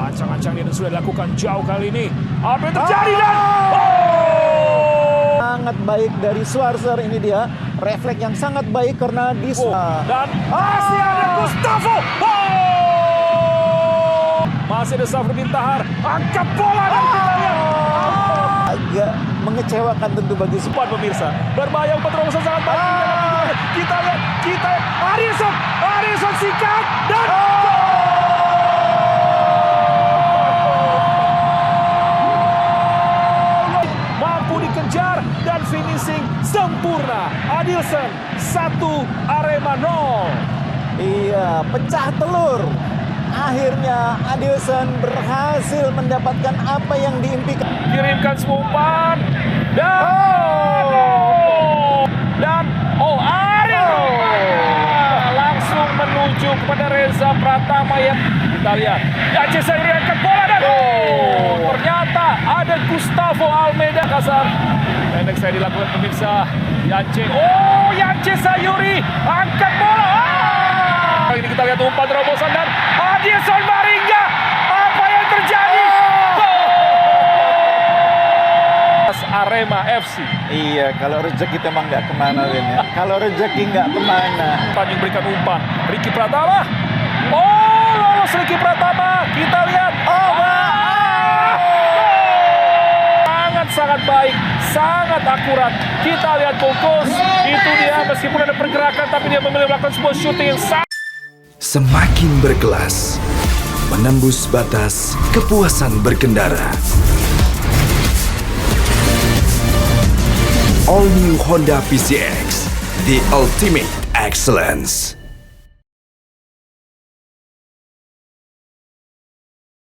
Ancang-ancang dia sudah dilakukan jauh kali ini. Apa yang terjadi dan Sangat baik dari Schwarzer, ini dia refleks yang sangat baik karena dan masih ada Gustavo. Masih ada Safruddin Tahar, angkat bola dan kita lihat agak mengecewakan tentu bagi sempat pemirsa. Berbahaya umpan terobosan sangat baik. Kita lihat Alisson sikat dan mampu dikejar dan finishing sempurna. Adilson 1, Arema 0. Iya, pecah telur. Akhirnya Adilson berhasil mendapatkan apa yang diimpikan. Kirimkan semua umpan dan Ariel langsung menuju kepada Reza Pratama yang kita lihat. Yance Sayuri angkat bola dan ternyata ada Gustavo Almeida kasar. Pendek saya dilakukan pemirsa. Yance Sayuri angkat bola. Kali ini kita lihat umpan terobosan dan Adilson Maringga. Apa yang terjadi? Arema FC. Iya, kalau rezeki itu emang nggak kemana, Win, ya. Kalau rezeki nggak kemana. Tanjung berikan umpan. Ricky Pratama. Lolos Ricky Pratama. Kita lihat. Sangat baik, sangat akurat. Kita lihat fokus. Itu dia, meskipun ada pergerakan, tapi dia memilih melakukan sebuah shooting yang sangat. Semakin berkelas, menembus batas kepuasan berkendara. All New Honda PCX, the ultimate excellence.